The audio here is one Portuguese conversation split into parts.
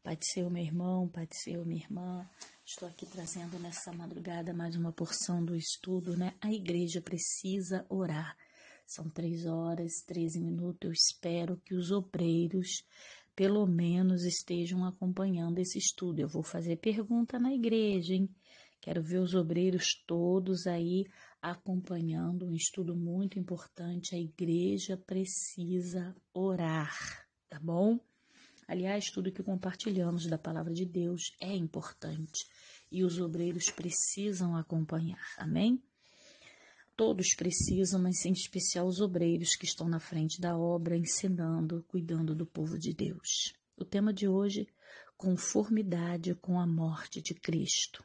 Pai do Senhor, meu irmão, Pai do Senhor, minha irmã, estou aqui trazendo nessa madrugada mais uma porção do estudo, né? A igreja precisa orar. São 3h13. Eu espero que os obreiros, pelo menos, estejam acompanhando esse estudo. Eu vou fazer pergunta na igreja, hein? Quero ver os obreiros todos aí acompanhando um estudo muito importante. A igreja precisa orar, tá bom? Aliás, tudo que compartilhamos da palavra de Deus é importante e os obreiros precisam acompanhar, amém? Todos precisam, mas em especial os obreiros que estão na frente da obra, ensinando, cuidando do povo de Deus. O tema de hoje, conformidade com a morte de Cristo.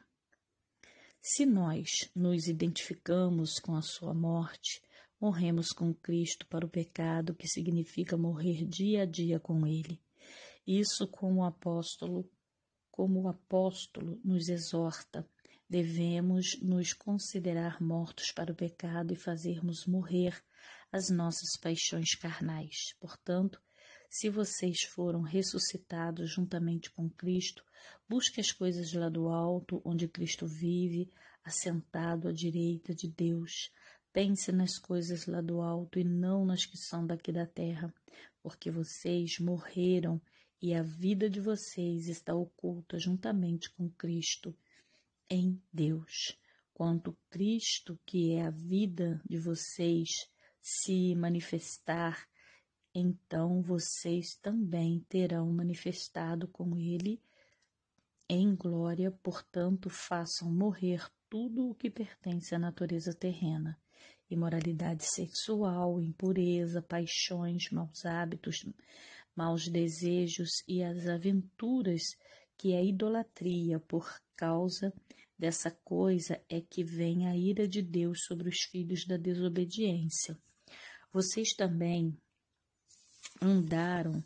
Se nós nos identificamos com a sua morte, morremos com Cristo para o pecado, que significa morrer dia a dia com Ele. Isso como o apóstolo nos exorta, devemos nos considerar mortos para o pecado e fazermos morrer as nossas paixões carnais. Portanto, se vocês foram ressuscitados juntamente com Cristo, busque as coisas lá do alto, onde Cristo vive, assentado à direita de Deus. Pense nas coisas lá do alto e não nas que são daqui da terra, porque vocês morreram e a vida de vocês está oculta juntamente com Cristo em Deus. Quando Cristo, que é a vida de vocês, se manifestar, então vocês também terão manifestado com Ele em glória. Portanto, façam morrer tudo o que pertence à natureza terrena: imoralidade sexual, impureza, paixões, maus hábitos, maus desejos e as aventuras, que é a idolatria. Por causa dessa coisa é que vem a ira de Deus sobre os filhos da desobediência. Vocês também andaram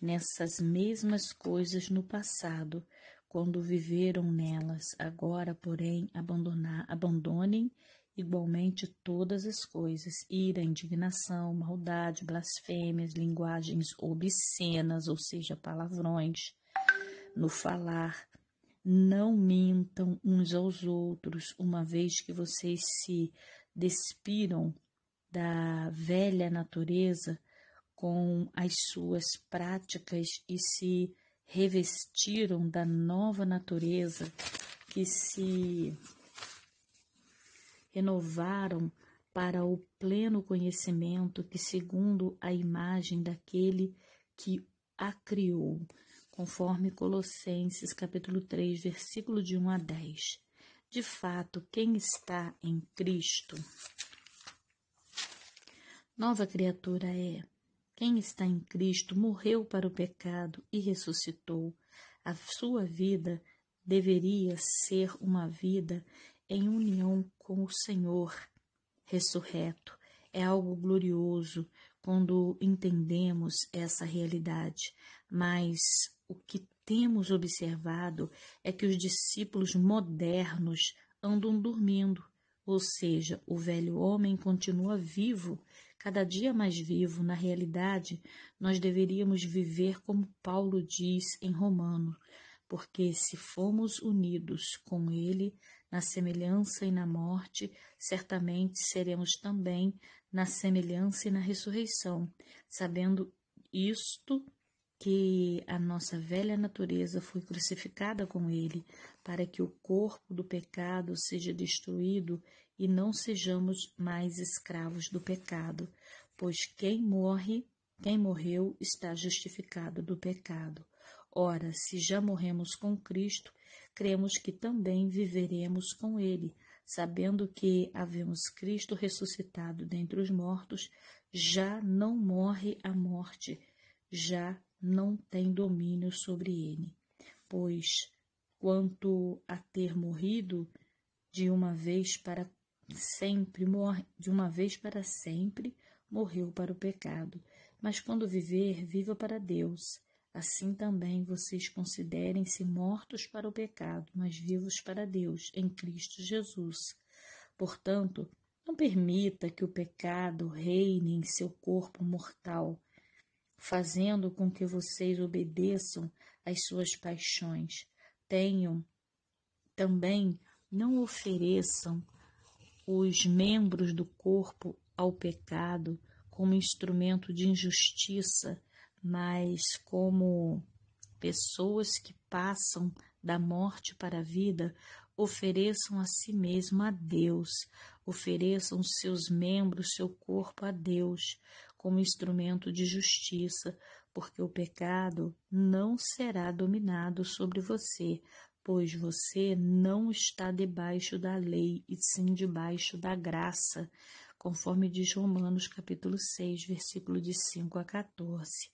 nessas mesmas coisas no passado, quando viveram nelas. Agora, porém, abandonem igualmente todas as coisas: ira, indignação, maldade, blasfêmias, linguagens obscenas, ou seja, palavrões no falar. Não mintam uns aos outros, uma vez que vocês se despiram da velha natureza com as suas práticas e se revestiram da nova natureza, que se renovaram para o pleno conhecimento, que segundo a imagem daquele que a criou, conforme Colossenses capítulo 3, versículo de 1 a 10. De fato, quem está em Cristo, nova criatura é. Quem está em Cristo morreu para o pecado e ressuscitou. A sua vida deveria ser uma vida em união com o Senhor ressurreto. É algo glorioso quando entendemos essa realidade, mas o que temos observado é que os discípulos modernos andam dormindo, ou seja, o velho homem continua vivo, cada dia mais vivo. Na realidade, nós deveríamos viver como Paulo diz em Romanos, porque se fomos unidos com ele na semelhança e na morte, certamente seremos também na semelhança e na ressurreição, sabendo isto, que a nossa velha natureza foi crucificada com ele, para que o corpo do pecado seja destruído e não sejamos mais escravos do pecado, pois quem morreu está justificado do pecado. Ora, se já morremos com Cristo, cremos que também viveremos com ele, sabendo que, havemos Cristo ressuscitado dentre os mortos, já não morre a morte, já não tem domínio sobre ele. Pois, quanto a ter morrido de uma vez para sempre, morreu para o pecado. Mas quando viver, viva para Deus. Assim também vocês considerem-se mortos para o pecado, mas vivos para Deus, em Cristo Jesus. Portanto, não permita que o pecado reine em seu corpo mortal, fazendo com que vocês obedeçam as suas paixões. Também não ofereçam os membros do corpo ao pecado como instrumento de injustiça, mas como pessoas que passam da morte para a vida. Ofereçam a si mesmo a Deus, ofereçam seus membros, seu corpo a Deus, como instrumento de justiça, porque o pecado não será dominado sobre você, pois você não está debaixo da lei, e sim debaixo da graça, conforme diz Romanos capítulo 6, versículo de 5 a 14.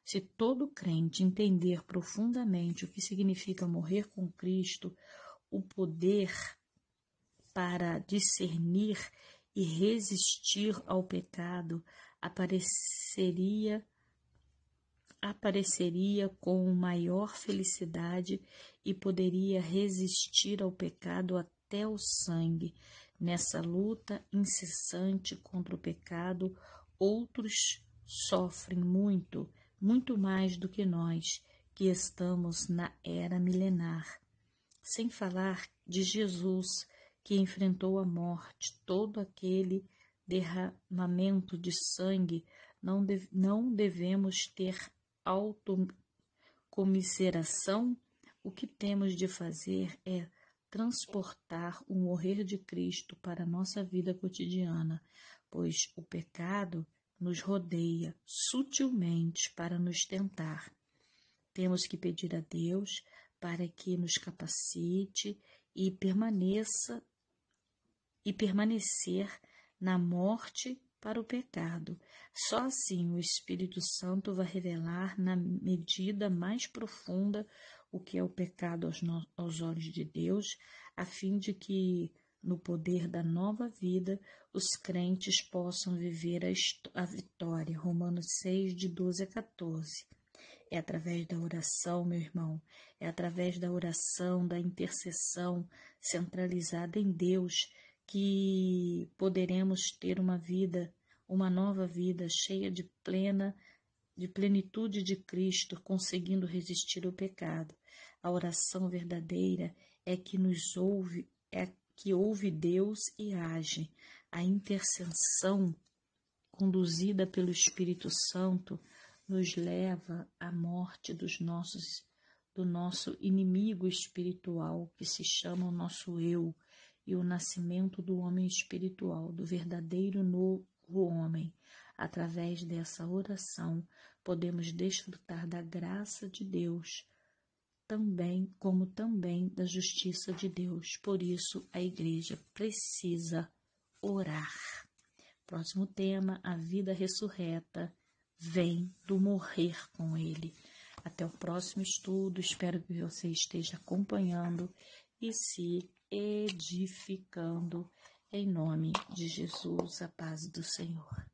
Se todo crente entender profundamente o que significa morrer com Cristo, o poder para discernir e resistir ao pecado apareceria com maior felicidade e poderia resistir ao pecado até o sangue. Nessa luta incessante contra o pecado, outros sofrem muito mais do que nós, que estamos na era milenar. Sem falar de Jesus, que enfrentou a morte. Todo aquele derramamento de sangue, não devemos ter autocomiseração. O que temos de fazer é transportar o morrer de Cristo para a nossa vida cotidiana, pois o pecado nos rodeia sutilmente para nos tentar. Temos que pedir a Deus para que nos capacite e permanecer na morte para o pecado. Só assim o Espírito Santo vai revelar na medida mais profunda o que é o pecado aos olhos de Deus, a fim de que, no poder da nova vida, os crentes possam viver a vitória. Romanos 6, de 12 a 14. É através da oração, meu irmão, é através da oração, da intercessão centralizada em Deus, que poderemos ter uma nova vida cheia de plenitude de Cristo, conseguindo resistir ao pecado. A oração verdadeira é que ouve Deus e age. A intercessão conduzida pelo Espírito Santo nos leva à morte do nosso inimigo espiritual, que se chama o nosso eu, e o nascimento do homem espiritual, do verdadeiro novo homem. Através dessa oração, podemos desfrutar da graça de Deus, como também da justiça de Deus. Por isso, a igreja precisa orar. Próximo tema, a vida ressurreta vem do morrer com ele. Até o próximo estudo, espero que você esteja acompanhando e se edificando. Em nome de Jesus, a paz do Senhor.